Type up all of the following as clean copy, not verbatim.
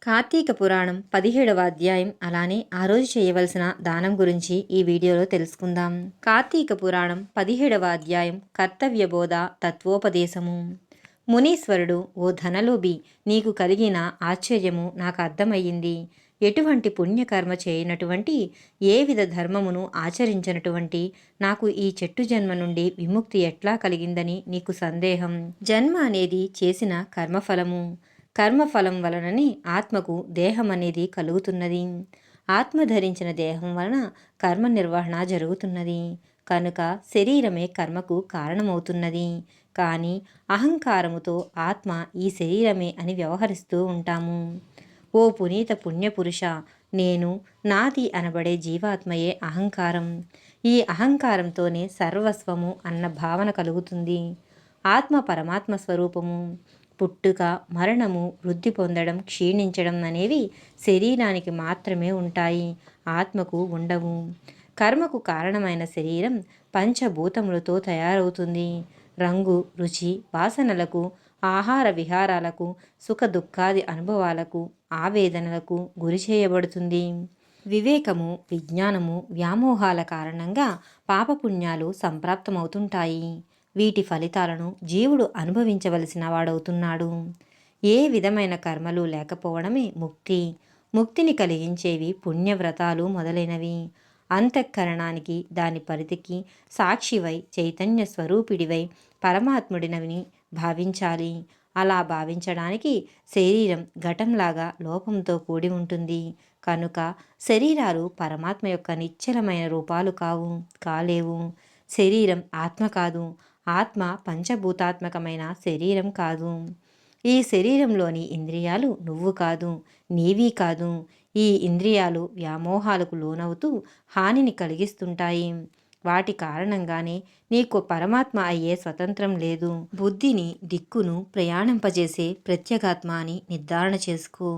కార్తీక పురాణం 17వ అధ్యాయం అలానే ఆ రోజు చేయవలసిన దానం గురించి ఈ వీడియోలో తెలుసుకుందాం. కార్తీక పురాణం 17వ అధ్యాయం కర్తవ్యబోధ తత్వోపదేశము. మునీశ్వరుడు, ఓ ధనలోభి, నీకు కలిగిన ఆశ్చర్యము నాకు అర్థమయ్యింది. ఎటువంటి పుణ్యకర్మ చేయనటువంటి, ఏ విధ ధర్మమును ఆచరించినటువంటి నాకు ఈ చెట్టు జన్మ నుండి విముక్తి ఎట్లా కలిగిందని నీకు సందేహం. జన్మ అనేది చేసిన కర్మఫలము. కర్మఫలం వలనని ఆత్మకు దేహం అనేది కలుగుతున్నది. ఆత్మ ధరించిన దేహం వలన కర్మ నిర్వహణ జరుగుతున్నది. కనుక శరీరమే కర్మకు కారణమవుతున్నది. కానీ అహంకారముతో ఆత్మ ఈ శరీరమే అని వ్యవహరిస్తూ ఉంటాము. ఓ పునీత పుణ్యపురుష, నేను, నాది అనబడే జీవాత్మయే అహంకారం. ఈ అహంకారంతోనే సర్వస్వము అన్న భావన కలుగుతుంది. ఆత్మ పరమాత్మ స్వరూపము. పుట్టుక, మరణము, వృద్ధి పొందడం, క్షీణించడం అనేవి శరీరానికి మాత్రమే ఉంటాయి, ఆత్మకు ఉండవు. కర్మకు కారణమైన శరీరం పంచభూతములతో తయారవుతుంది. రంగు, రుచి, వాసనలకు, ఆహార విహారాలకు, సుఖ దుఃఖాది అనుభవాలకు, ఆవేదనలకు గురి చేయబడుతుంది. వివేకము, విజ్ఞానము, వ్యామోహాల కారణంగా పాపపుణ్యాలు సంప్రాప్తమవుతుంటాయి. వీటి ఫలితాలను జీవుడు అనుభవించవలసిన వాడవుతున్నాడు. ఏ విధమైన కర్మలు లేకపోవడమే ముక్తి. ముక్తిని కలిగించేవి పుణ్యవ్రతాలు మొదలైనవి. అంతఃకరణానికి, దాని పరిధికి సాక్షివై, చైతన్య స్వరూపిడివై పరమాత్ముడినవిని భావించాలి. అలా భావించడానికి శరీరం ఘటంలాగా లోపంతో కూడి ఉంటుంది. కనుక శరీరాలు పరమాత్మ యొక్క నిశ్చలమైన రూపాలు కాలేవు. శరీరం ఆత్మ కాదు. ఆత్మ పంచభూతాత్మకమైన శరీరం కాదు. ఈ శరీరంలోని ఇంద్రియాలు నువ్వు కాదు, నీవి కాదు. ఈ ఇంద్రియాలు వ్యామోహాలకు లోనవుతూ హానిని కలిగిస్తుంటాయి. వాటి కారణంగానే నీకు పరమాత్మ అయ్యే స్వతంత్రం లేదు. బుద్ధిని, దిక్కును ప్రయాణింపజేసే ప్రత్యేగాత్మ అని నిర్ధారణ చేసుకో.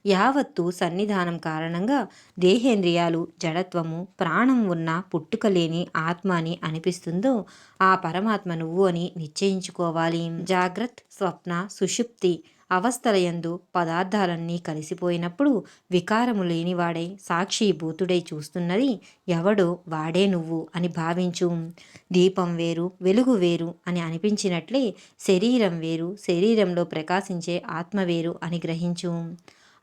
యావత్తు సన్నిధానం కారణంగా దేహేంద్రియాలు, జడత్వము, ప్రాణం ఉన్న పుట్టుక లేని ఆత్మ అని అనిపిస్తుందో ఆ పరమాత్మ నువ్వు అని నిశ్చయించుకోవాలి. జాగ్రత్త, స్వప్న, సుషుప్తి అవస్థలయందు పదార్థాలన్నీ కలిసిపోయినప్పుడు వికారము లేనివాడై సాక్షిభూతుడై చూస్తున్నది ఎవడో వాడే నువ్వు అని భావించు. దీపం వేరు, వెలుగు వేరు అని అనిపించినట్లే శరీరం వేరు, శరీరంలో ప్రకాశించే ఆత్మ వేరు అని గ్రహించు.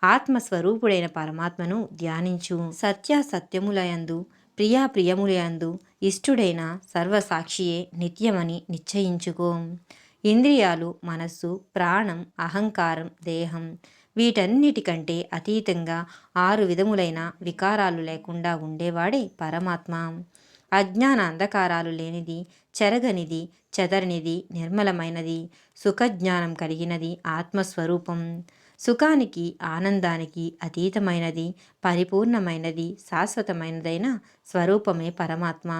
ఆత్మస్వరూపుడైన పరమాత్మను ధ్యానించు. సత్యాసత్యములయందు, ప్రియాప్రియములయందు ఇష్టుడైన సర్వసాక్షియే నిత్యమని నిశ్చయించుకో. ఇంద్రియాలు, మనస్సు, ప్రాణం, అహంకారం, దేహం వీటన్నిటికంటే అతీతంగా 6 విధములైన వికారాలు లేకుండా ఉండేవాడే పరమాత్మ. అజ్ఞాన అంధకారాలు లేనిది, చెరగనిది, చెదరనిది, నిర్మలమైనది, సుఖజ్ఞానం కలిగినది ఆత్మస్వరూపం. సుఖానికి, ఆనందానికి అతీతమైనది, పరిపూర్ణమైనది, శాశ్వతమైనదైన స్వరూపమే పరమాత్మ.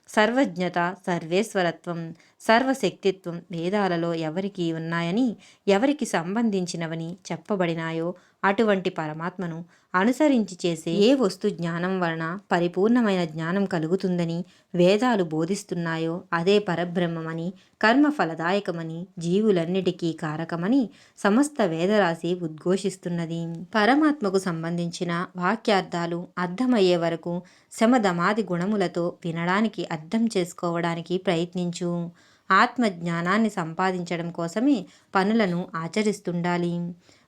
సర్వజ్ఞత, సర్వేశ్వరత్వం, సర్వశక్తిత్వం వేదాలలో ఎవరికి ఉన్నాయని, ఎవరికి సంబంధించినవని చెప్పబడినాయో అటువంటి పరమాత్మను అనుసరించి చేసే ఏ వస్తు జ్ఞానం వలన పరిపూర్ణమైన జ్ఞానం కలుగుతుందని వేదాలు బోధిస్తున్నాయో అదే పరబ్రహ్మమని, కర్మఫలదాయకమని, జీవులన్నిటికీ కారకమని సమస్త వేదరాశి ఉద్ఘోషిస్తున్నది. పరమాత్మకు సంబంధించిన వాక్యార్థాలు అర్థమయ్యే వరకు శమధమాది గుణములతో వినడానికి, అర్థం చేసుకోవడానికి ప్రయత్నించు. ఆత్మజ్ఞానాన్ని సంపాదించడం కోసమే పనులను ఆచరిస్తుండాలి.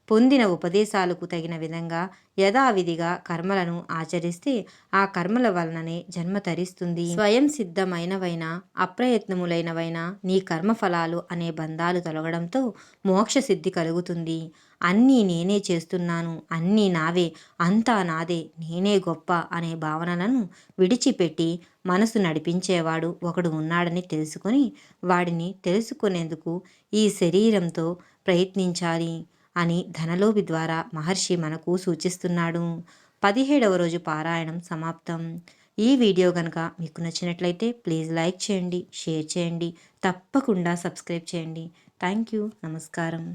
పొందిన ఉపదేశాలకు తగిన విధంగా యథావిధిగా కర్మలను ఆచరిస్తే ఆ కర్మల వలననే జన్మ తరిస్తుంది. స్వయం సిద్ధమైనవైనా, అప్రయత్నములైనవైనా నీ కర్మఫలాలు అనే బంధాలు తొలగడంతో మోక్షసిద్ధి కలుగుతుంది. అన్నీ నేనే చేస్తున్నాను, అన్నీ నావే, అంతా నాదే, నేనే గొప్ప అనే భావనలను విడిచిపెట్టి మనసు నడిపించేవాడు ఒకడు ఉన్నాడని తెలుసుకొని వాడిని తెలుసుకునేందుకు ఈ శరీరంతో ప్రయత్నించాలి అని ధనలోభి ద్వారా మహర్షి మనకు సూచిస్తున్నాడు. 17వ రోజు పారాయణం సమాప్తం. ఈ వీడియో కనుక మీకు నచ్చినట్లయితే ప్లీజ్ లైక్ చేయండి, షేర్ చేయండి, తప్పకుండా సబ్స్క్రైబ్ చేయండి. Thank you. నమస్కారం.